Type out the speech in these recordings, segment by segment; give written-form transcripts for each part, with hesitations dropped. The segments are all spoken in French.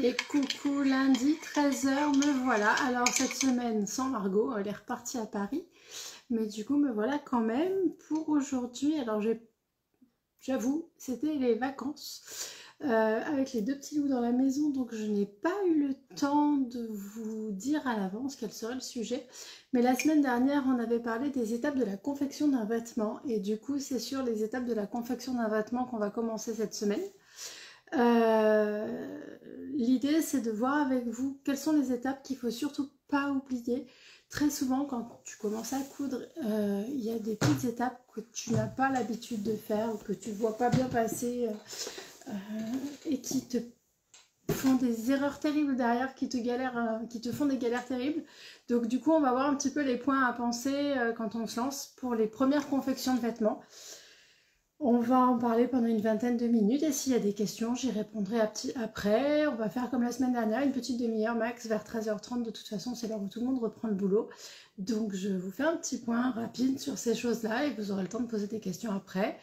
Et coucou, lundi 13h, me voilà. Alors cette semaine sans Margot, elle est repartie à Paris. Mais du coup me voilà quand même pour aujourd'hui. Alors j'avoue, c'était les vacances avec les deux petits loups dans la maison. Donc je n'ai pas eu le temps de vous dire à l'avance quel serait le sujet. Mais la semaine dernière, on avait parlé des étapes de la confection d'un vêtement. Et du coup, c'est sur les étapes de la confection d'un vêtement qu'on va commencer cette semaine. L'idée c'est de voir avec vous quelles sont les étapes qu'il ne faut surtout pas oublier. Très souvent quand tu commences à coudre, il y a des petites étapes que tu n'as pas l'habitude de faire ou que tu ne vois pas bien passer et qui te font des erreurs terribles derrière, qui te font des galères terribles. Donc du coup on va voir un petit peu les points à penser quand on se lance pour les premières confections de vêtements. On va en parler pendant une vingtaine de minutes et s'il y a des questions, j'y répondrai après. On va faire comme la semaine dernière, une petite demi-heure max vers 13h30. De toute façon, c'est l'heure où tout le monde reprend le boulot. Donc, je vous fais un petit point rapide sur ces choses-là et vous aurez le temps de poser des questions après.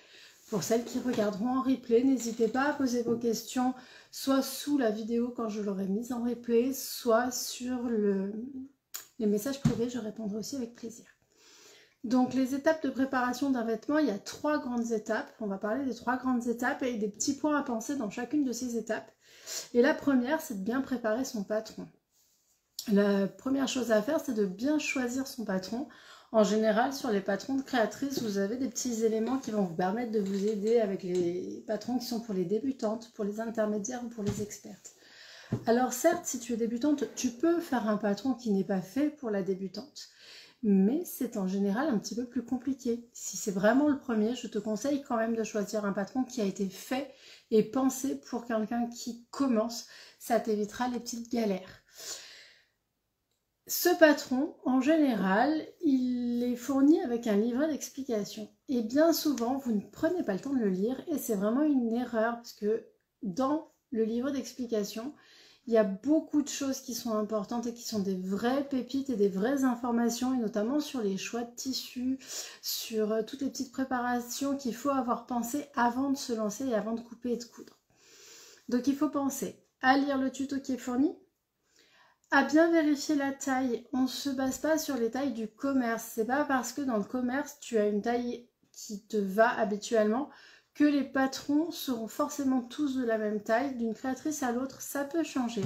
Pour celles qui regarderont en replay, n'hésitez pas à poser vos questions soit sous la vidéo quand je l'aurai mise en replay, soit sur les messages privés. Je répondrai aussi avec plaisir. Donc les étapes de préparation d'un vêtement, il y a 3 grandes étapes. On va parler des 3 grandes étapes et des petits points à penser dans chacune de ces étapes. Et la première, c'est de bien préparer son patron. La première chose à faire, c'est de bien choisir son patron. En général, sur les patrons de créatrices, vous avez des petits éléments qui vont vous permettre de vous aider avec les patrons qui sont pour les débutantes, pour les intermédiaires ou pour les expertes. Alors certes, si tu es débutante, tu peux faire un patron qui n'est pas fait pour la débutante. Mais c'est en général un petit peu plus compliqué. Si c'est vraiment le premier, je te conseille quand même de choisir un patron qui a été fait et pensé pour quelqu'un qui commence. Ça t'évitera les petites galères. Ce patron, en général, il est fourni avec un livret d'explications. Et bien souvent, vous ne prenez pas le temps de le lire et c'est vraiment une erreur parce que dans le livret d'explications, il y a beaucoup de choses qui sont importantes et qui sont des vraies pépites et des vraies informations, et notamment sur les choix de tissus, sur toutes les petites préparations qu'il faut avoir pensé avant de se lancer et avant de couper et de coudre. Donc il faut penser à lire le tuto qui est fourni, à bien vérifier la taille. On ne se base pas sur les tailles du commerce. C'est pas parce que dans le commerce tu as une taille qui te va habituellement que les patrons seront forcément tous de la même taille. D'une créatrice à l'autre, ça peut changer.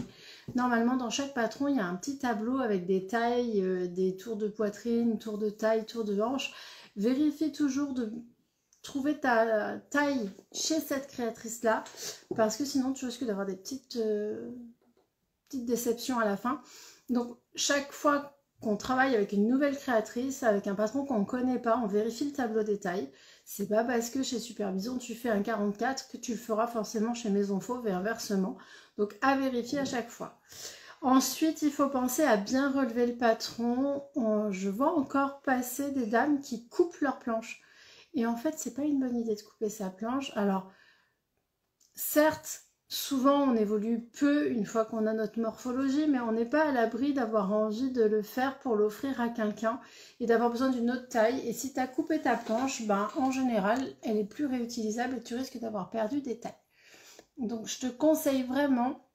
Normalement, dans chaque patron, il y a un petit tableau avec des tailles, des tours de poitrine, tours de taille, tours de hanche. Vérifie toujours de trouver ta taille chez cette créatrice-là, parce que sinon, tu risques d'avoir des petites déceptions à la fin. Donc, chaque fois qu'on travaille avec une nouvelle créatrice, avec un patron qu'on ne connaît pas, on vérifie le tableau des tailles. C'est pas parce que chez Supervision tu fais un 44 que tu le feras forcément chez Maison Fauve et inversement. Donc à vérifier à chaque fois. Ensuite, il faut penser à bien relever le patron. Je vois encore passer des dames qui coupent leur planche. Et en fait, c'est pas une bonne idée de couper sa planche. Alors, certes, souvent on évolue peu une fois qu'on a notre morphologie, mais on n'est pas à l'abri d'avoir envie de le faire pour l'offrir à quelqu'un et d'avoir besoin d'une autre taille. Et si tu as coupé ta planche, ben, en général, elle est plus réutilisable et tu risques d'avoir perdu des tailles. Donc je te conseille vraiment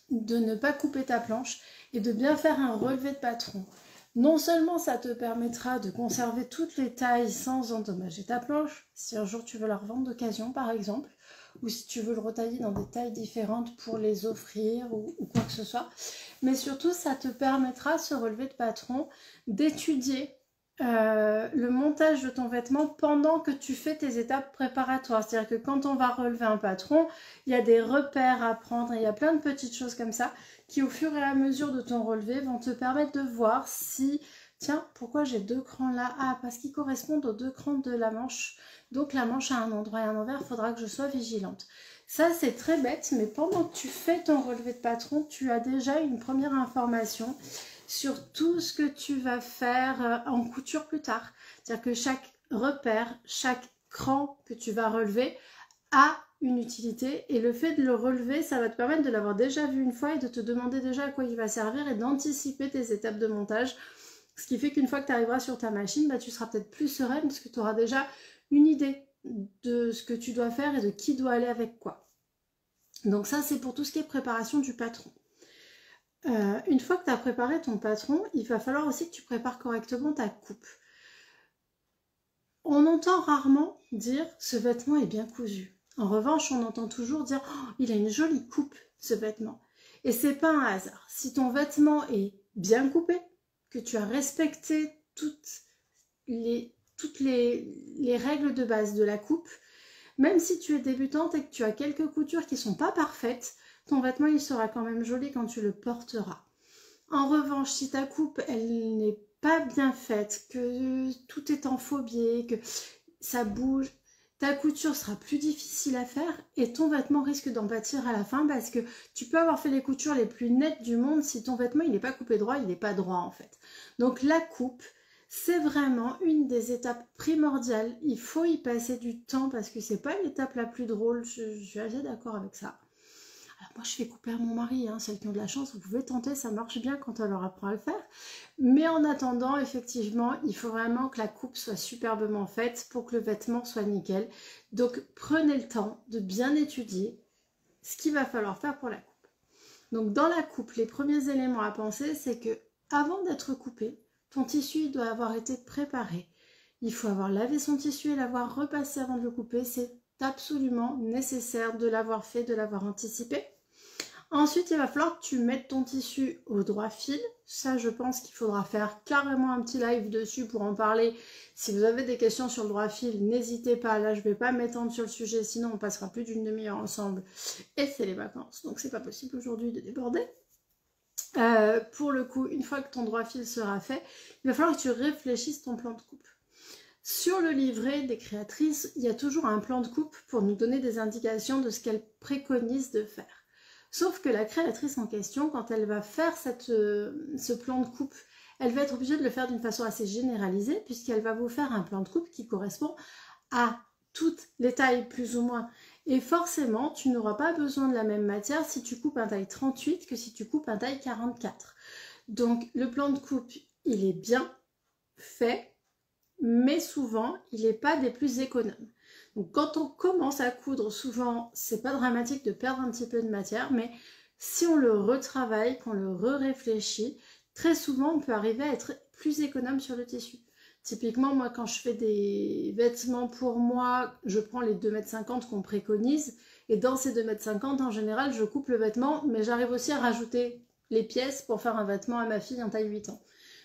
de ne pas couper ta planche et de bien faire un relevé de patron. Non seulement ça te permettra de conserver toutes les tailles sans endommager ta planche, si un jour tu veux la revendre d'occasion par exemple, ou si tu veux le retailler dans des tailles différentes pour les offrir ou quoi que ce soit. Mais surtout, ça te permettra, ce relevé de patron, d'étudier le montage de ton vêtement pendant que tu fais tes étapes préparatoires. C'est-à-dire que quand on va relever un patron, il y a des repères à prendre, il y a plein de petites choses comme ça qui, au fur et à mesure de ton relevé, vont te permettre de voir si... Tiens, pourquoi j'ai 2 crans là? Ah, parce qu'ils correspondent aux 2 crans de la manche. Donc la manche à un endroit et à un envers, il faudra que je sois vigilante. Ça, c'est très bête, mais pendant que tu fais ton relevé de patron, tu as déjà une première information sur tout ce que tu vas faire en couture plus tard. C'est-à-dire que chaque repère, chaque cran que tu vas relever a une utilité, et le fait de le relever, ça va te permettre de l'avoir déjà vu une fois et de te demander déjà à quoi il va servir et d'anticiper tes étapes de montage. Ce qui fait qu'une fois que tu arriveras sur ta machine, bah, tu seras peut-être plus sereine parce que tu auras déjà une idée de ce que tu dois faire et de qui doit aller avec quoi. Donc ça, c'est pour tout ce qui est préparation du patron. Une fois que tu as préparé ton patron, il va falloir aussi que tu prépares correctement ta coupe. On entend rarement dire « ce vêtement est bien cousu ». En revanche, on entend toujours dire oh, « il a une jolie coupe, ce vêtement ». Et c'est pas un hasard. Si ton vêtement est bien coupé, que tu as respecté toutes les règles de base de la coupe, même si tu es débutante et que tu as quelques coutures qui ne sont pas parfaites, ton vêtement il sera quand même joli quand tu le porteras. En revanche, si ta coupe elle n'est pas bien faite, que tout est en faux biais, que ça bouge, ta couture sera plus difficile à faire et ton vêtement risque d'en pâtir à la fin parce que tu peux avoir fait les coutures les plus nettes du monde, si ton vêtement il n'est pas coupé droit, il n'est pas droit en fait. Donc la coupe, c'est vraiment une des étapes primordiales. Il faut y passer du temps parce que c'est pas l'étape la plus drôle. Je suis assez d'accord avec ça. Alors moi, je fais couper à mon mari. Hein. Celles qui ont de la chance, vous pouvez tenter. Ça marche bien quand on leur apprend à le faire. Mais en attendant, effectivement, il faut vraiment que la coupe soit superbement faite pour que le vêtement soit nickel. Donc, prenez le temps de bien étudier ce qu'il va falloir faire pour la coupe. Donc, dans la coupe, les premiers éléments à penser, c'est que avant d'être coupé, ton tissu doit avoir été préparé. Il faut avoir lavé son tissu et l'avoir repassé avant de le couper. C'est absolument nécessaire de l'avoir fait, de l'avoir anticipé. Ensuite, il va falloir que tu mettes ton tissu au droit fil. Ça, je pense qu'il faudra faire carrément un petit live dessus pour en parler. Si vous avez des questions sur le droit fil, n'hésitez pas. Là, je ne vais pas m'étendre sur le sujet, sinon on passera plus d'une demi-heure ensemble. Et c'est les vacances, donc c'est pas possible aujourd'hui de déborder. Pour le coup, une fois que ton droit fil sera fait, il va falloir que tu réfléchisses ton plan de coupe. Sur le livret des créatrices, il y a toujours un plan de coupe pour nous donner des indications de ce qu'elle préconise de faire. Sauf que la créatrice en question, quand elle va faire ce plan de coupe, elle va être obligée de le faire d'une façon assez généralisée puisqu'elle va vous faire un plan de coupe qui correspond à toutes les tailles plus ou moins. Et forcément, tu n'auras pas besoin de la même matière si tu coupes un taille 38 que si tu coupes un taille 44. Donc le plan de coupe, il est bien fait, mais souvent, il n'est pas des plus économes. Donc quand on commence à coudre, souvent, c'est pas dramatique de perdre un petit peu de matière, mais si on le retravaille, qu'on le réfléchit, très souvent, on peut arriver à être plus économe sur le tissu. Typiquement, moi, quand je fais des vêtements pour moi, je prends les 2,50 m qu'on préconise. Et dans ces 2,50 m, en général, je coupe le vêtement, mais j'arrive aussi à rajouter les pièces pour faire un vêtement à ma fille en taille 8 ans.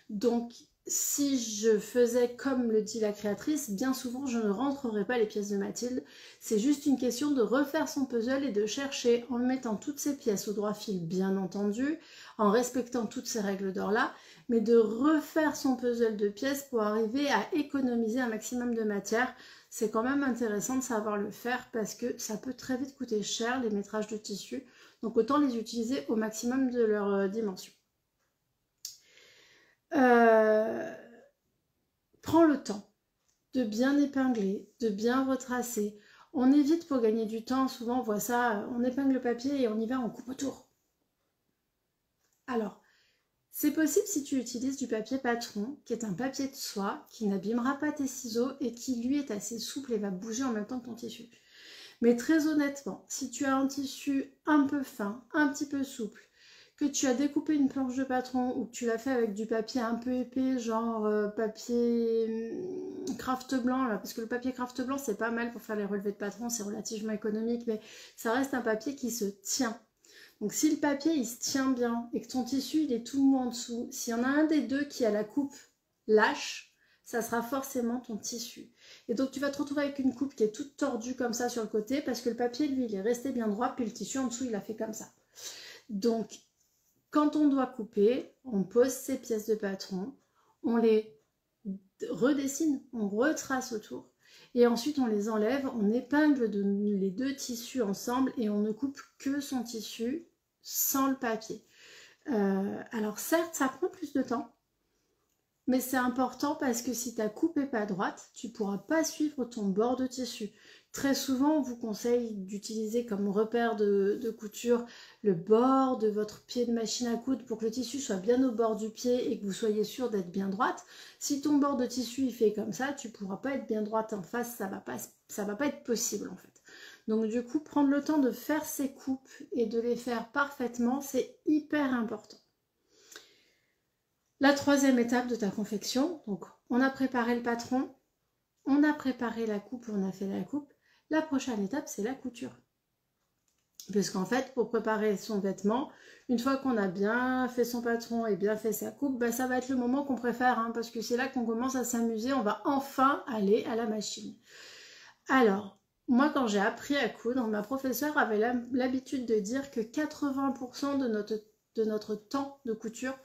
Donc, si je faisais comme le dit la créatrice, bien souvent, je ne rentrerai pas les pièces de Mathilde. C'est juste une question de refaire son puzzle et de chercher, en mettant toutes ces pièces au droit fil, bien entendu, en respectant toutes ces règles d'or-là, mais de refaire son puzzle de pièces pour arriver à économiser un maximum de matière. C'est quand même intéressant de savoir le faire parce que ça peut très vite coûter cher, les métrages de tissu. Donc autant les utiliser au maximum de leur dimension. Prends le temps de bien épingler, de bien retracer. On évite pour gagner du temps, souvent on voit ça, on épingle le papier et on y va, on coupe autour. Alors, c'est possible si tu utilises du papier patron, qui est un papier de soie, qui n'abîmera pas tes ciseaux et qui lui est assez souple et va bouger en même temps que ton tissu. Mais très honnêtement, si tu as un tissu un peu fin, un petit peu souple, que tu as découpé une planche de patron ou que tu l'as fait avec du papier un peu épais, genre papier craft blanc, là, parce que le papier craft blanc c'est pas mal pour faire les relevés de patron, c'est relativement économique, mais ça reste un papier qui se tient. Donc si le papier il se tient bien et que ton tissu il est tout mou en dessous, s'il y en a un des deux qui a la coupe lâche, ça sera forcément ton tissu. Et donc tu vas te retrouver avec une coupe qui est toute tordue comme ça sur le côté parce que le papier lui il est resté bien droit puis le tissu en dessous il a fait comme ça. Donc quand on doit couper, on pose ces pièces de patron, on les redessine, on retrace autour et ensuite on les enlève, on épingle les deux tissus ensemble et on ne coupe que son tissu sans le papier. Alors certes, ça prend plus de temps, mais c'est important parce que si ta coupe n'est pas droite, tu ne pourras pas suivre ton bord de tissu. Très souvent, on vous conseille d'utiliser comme repère de couture le bord de votre pied de machine à coudre pour que le tissu soit bien au bord du pied et que vous soyez sûr d'être bien droite. Si ton bord de tissu il fait comme ça, tu ne pourras pas être bien droite en face, ça va pas être possible en fait. Donc du coup, prendre le temps de faire ces coupes et de les faire parfaitement, c'est hyper important. La troisième étape de ta confection, donc on a préparé le patron, on a préparé la coupe, on a fait la coupe. La prochaine étape, c'est la couture. Puisqu'en fait, pour préparer son vêtement, une fois qu'on a bien fait son patron et bien fait sa coupe, bah, ça va être le moment qu'on préfère, hein, parce que c'est là qu'on commence à s'amuser, on va enfin aller à la machine. Alors, moi quand j'ai appris à coudre, ma professeure avait l'habitude de dire que 80% de notre temps de couture,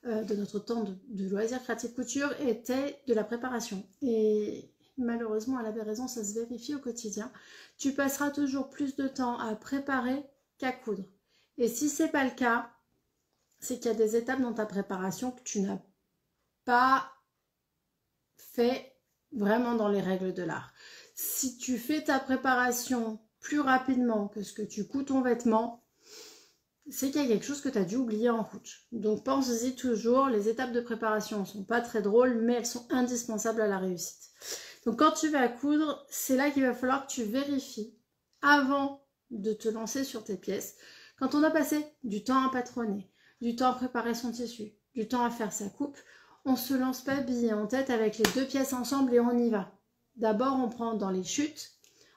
de notre temps de loisirs créatifs couture était de la préparation. Et malheureusement, elle avait raison, ça se vérifie au quotidien. Tu passeras toujours plus de temps à préparer qu'à coudre. Et si ce n'est pas le cas, c'est qu'il y a des étapes dans ta préparation que tu n'as pas fait vraiment dans les règles de l'art. Si tu fais ta préparation plus rapidement que ce que tu couds ton vêtement, c'est qu'il y a quelque chose que tu as dû oublier en route. Donc pense-y toujours, les étapes de préparation ne sont pas très drôles, mais elles sont indispensables à la réussite. Donc quand tu vas coudre, c'est là qu'il va falloir que tu vérifies avant de te lancer sur tes pièces. Quand on a passé du temps à patronner, du temps à préparer son tissu, du temps à faire sa coupe, on ne se lance pas billet en tête avec les deux pièces ensemble et on y va. D'abord, on prend dans les chutes,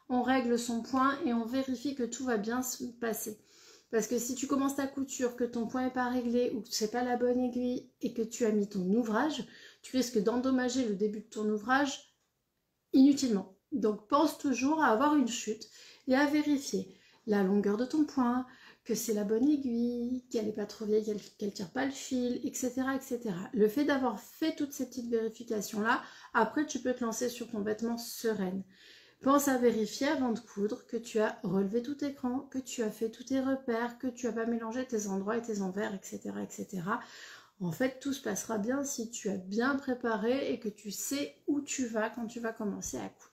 on règle son point et on vérifie que tout va bien se passer. Parce que si tu commences ta couture, que ton point n'est pas réglé ou que ce n'est pas la bonne aiguille et que tu as mis ton ouvrage, tu risques d'endommager le début de ton ouvrage inutilement. Donc pense toujours à avoir une chute et à vérifier la longueur de ton point, que c'est la bonne aiguille, qu'elle n'est pas trop vieille, qu'elle ne tire pas le fil, etc., etc. Le fait d'avoir fait toutes ces petites vérifications-là, après tu peux te lancer sur ton vêtement sereine. Pense à vérifier avant de coudre que tu as relevé tout écran, que tu as fait tous tes repères, que tu n'as pas mélangé tes endroits et tes envers, etc., etc. En fait, tout se passera bien si tu as bien préparé et que tu sais où tu vas quand tu vas commencer à coudre.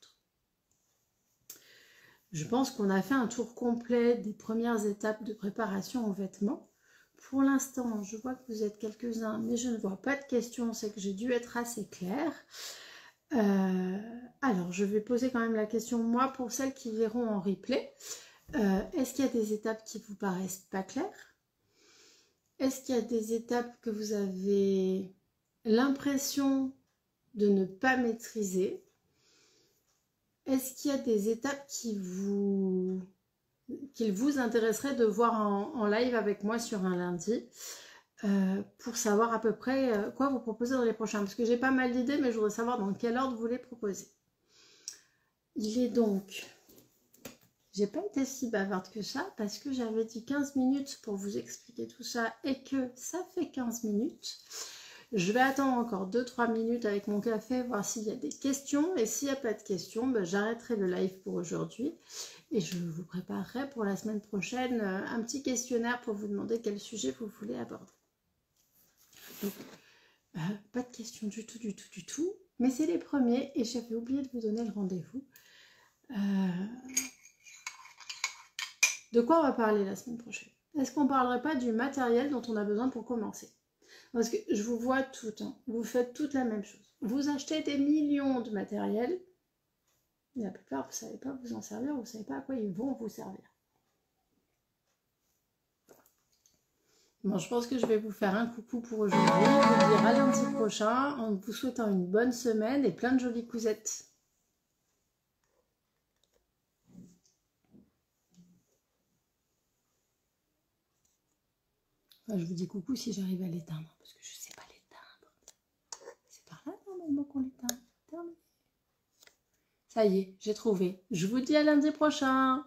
Je pense qu'on a fait un tour complet des premières étapes de préparation aux vêtements. Pour l'instant, je vois que vous êtes quelques-uns, mais je ne vois pas de questions, c'est que j'ai dû être assez claire. Alors, je vais poser quand même la question, moi, pour celles qui verront en replay. Est-ce qu'il y a des étapes qui vous paraissent pas claires? Est-ce qu'il y a des étapes que vous avez l'impression de ne pas maîtriser? Est-ce qu'il y a des étapes qu'il vous intéresserait de voir en live avec moi sur un lundi pour savoir à peu près quoi vous proposer dans les prochains? Parce que j'ai pas mal d'idées, mais je voudrais savoir dans quel ordre vous les proposez. Il est donc... J'ai pas été si bavarde que ça parce que j'avais dit 15 minutes pour vous expliquer tout ça et que ça fait 15 minutes. Je vais attendre encore 2-3 minutes avec mon café, voir s'il y a des questions. Et s'il n'y a pas de questions, ben, j'arrêterai le live pour aujourd'hui. Et je vous préparerai pour la semaine prochaine un petit questionnaire pour vous demander quel sujet vous voulez aborder. Donc, pas de questions du tout. Mais c'est les premiers et j'avais oublié de vous donner le rendez-vous. De quoi on va parler la semaine prochaine? Est-ce qu'on ne parlerait pas du matériel dont on a besoin pour commencer? Parce que je vous vois tout, hein. Vous faites toute la même chose. Vous achetez des millions de matériel. La plupart, vous ne savez pas vous en servir, vous ne savez pas à quoi ils vont vous servir. Bon, je pense que je vais vous faire un coucou pour aujourd'hui. Je vous dire à lundi prochain en vous souhaitant une bonne semaine et plein de jolies cousettes. Enfin, je vous dis coucou si j'arrive à l'éteindre, parce que je ne sais pas l'éteindre. C'est par là normalement qu'on l'éteint. Ça y est, j'ai trouvé. Je vous dis à lundi prochain.